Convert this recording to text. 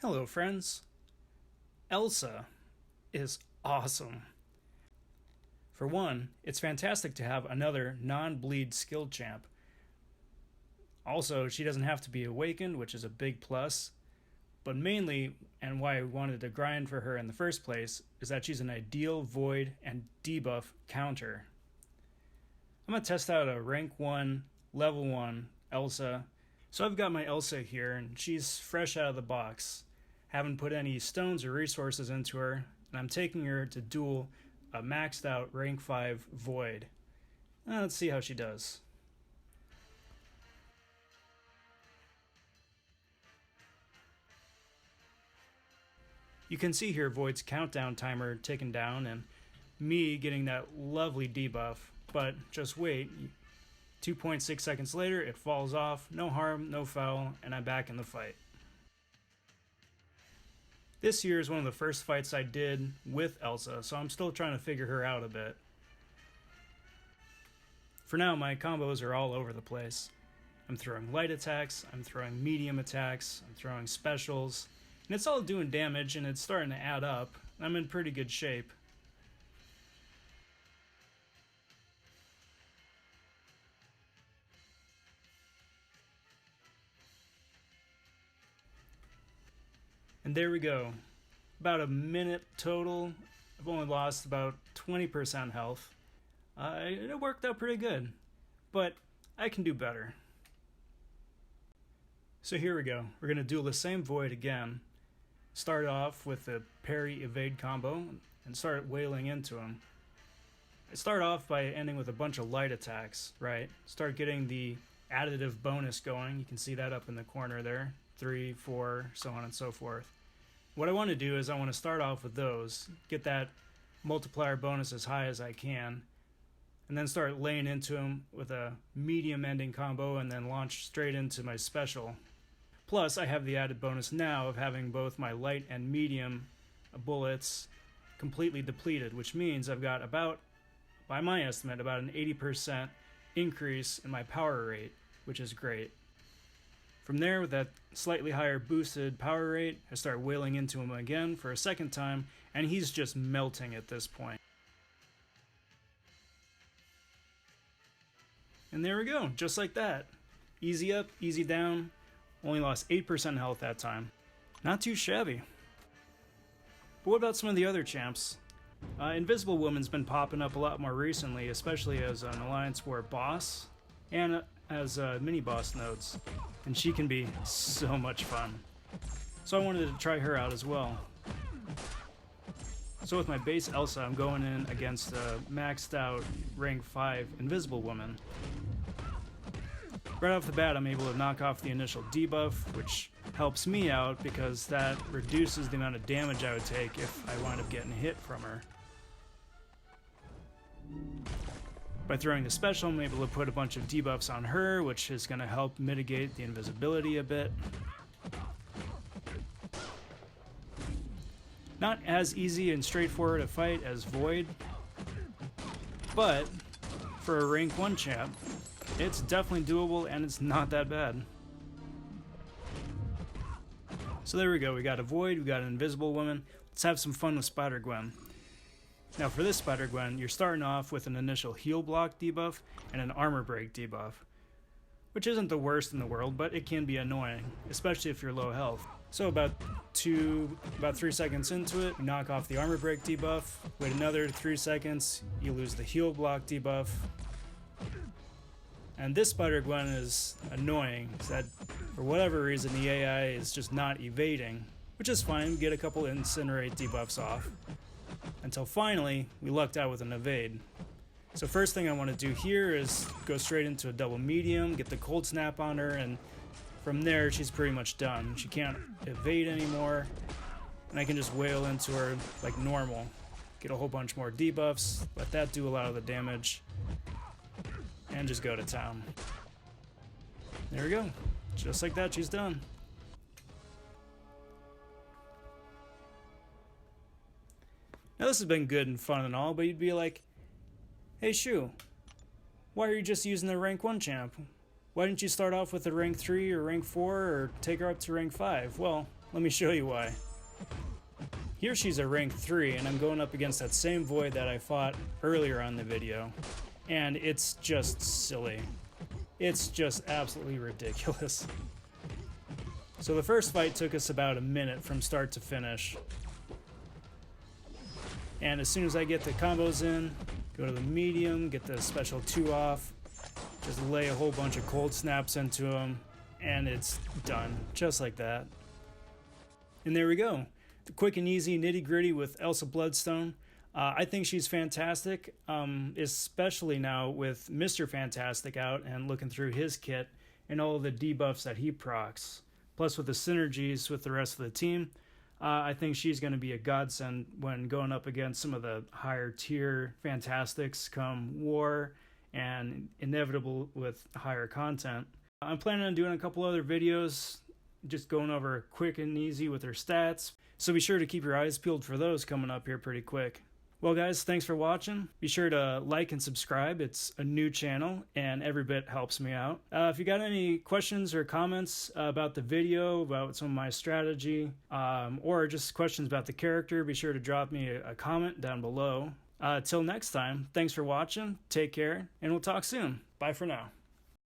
Hello friends. Elsa is awesome. For one, it's fantastic to have another non-bleed skill champ. Also, she doesn't have to be awakened, which is a big plus. But mainly, and why I wanted to grind for her in the first place, is that she's an ideal void and debuff counter. I'm going to test out a rank 1, level 1 Elsa. So I've got my Elsa here, and she's fresh out of the box. Haven't put any stones or resources into her, and I'm taking her to duel a maxed out rank 5 void. Let's see how she does. You can see here Void's countdown timer ticking down and me getting that lovely debuff, but just wait. 2.6 seconds later, it falls off, no harm, no foul, and I'm back in the fight. This year is one of the first fights I did with Elsa, so I'm still trying to figure her out a bit. For now, my combos are all over the place. I'm throwing light attacks, I'm throwing medium attacks, I'm throwing specials, and it's all doing damage and it's starting to add up. I'm in pretty good shape. And there we go. About a minute total. I've only lost about 20% health. It worked out pretty good, but I can do better. So here we go. We're going to duel the same void again. Start off with the parry evade combo and start wailing into him. I start off by ending with a bunch of light attacks, right? Start getting the additive bonus going. You can see that up in the corner there. 3, 4, so on and so forth. What I want to do is I want to start off with those, get that multiplier bonus as high as I can, and then start laying into him with a medium ending combo and then launch straight into my special. Plus, I have the added bonus now of having both my light and medium bullets completely depleted, which means I've got about, by my estimate, about an 80% increase in my power rate, which is great. From there, with that slightly higher boosted power rate, I start wailing into him again for a second time, and he's just melting at this point. And there we go, just like that. Easy up, easy down. Only lost 8% health that time. Not too shabby. But what about some of the other champs? Invisible Woman's been popping up a lot more recently, especially as an Alliance War boss, and as mini-boss nodes, and she can be so much fun. So I wanted to try her out as well. So with my base Elsa, I'm going in against a maxed out rank 5 Invisible Woman. Right off the bat, I'm able to knock off the initial debuff, which helps me out because that reduces the amount of damage I would take if I wind up getting hit from her. By throwing the special, I'm able to put a bunch of debuffs on her, which is going to help mitigate the invisibility a bit. Not as easy and straightforward a fight as Void, but for a rank 1 champ, it's definitely doable and it's not that bad. So there we go, we got a Void, we got an Invisible Woman. Let's have some fun with Spider-Gwen. Now for this Spider-Gwen, you're starting off with an initial heal block debuff and an armor break debuff, which isn't the worst in the world, but it can be annoying, especially if you're low health. So about 3 seconds into it, you knock off the armor break debuff, wait another 3 seconds, you lose the heal block debuff. And this Spider-Gwen is annoying, is that for whatever reason the AI is just not evading, which is fine, get a couple incinerate debuffs off. Until finally, we lucked out with an evade. So first thing I want to do here is go straight into a double medium, get the cold snap on her, and from there she's pretty much done. She can't evade anymore, and I can just wail into her like normal. Get a whole bunch more debuffs, let that do a lot of the damage, and just go to town. There we go. Just like that, she's done. Now this has been good and fun and all, but you'd be like, hey Shoe, why are you just using the rank 1 champ? Why didn't you start off with a rank 3 or rank 4 or take her up to rank 5? Well, Let me show you why. Here she's a rank 3, and I'm going up against that same void that I fought earlier on the video. And it's just silly. It's just absolutely ridiculous. So the first fight took us about a minute from start to finish. And as soon as I get the combos in, go to the medium, get the special 2 off, just lay a whole bunch of cold snaps into him, and it's done, just like that. And there we go. The quick and easy nitty gritty with Elsa Bloodstone. I think she's fantastic, especially now with Mr. Fantastic out and looking through his kit and all of the debuffs that he procs. Plus with the synergies with the rest of the team, I think she's going to be a godsend when going up against some of the higher tier Fantastics come war and inevitable with higher content. I'm planning on doing a couple other videos just going over quick and easy with her stats, so be sure to keep your eyes peeled for those coming up here pretty quick. Well guys, thanks for watching. Be sure to like and subscribe. It's a new channel and every bit helps me out. If you got any questions or comments about the video, about some of my strategy, or just questions about the character, be sure to drop me a comment down below. Till next time, thanks for watching, take care, and we'll talk soon. Bye for now.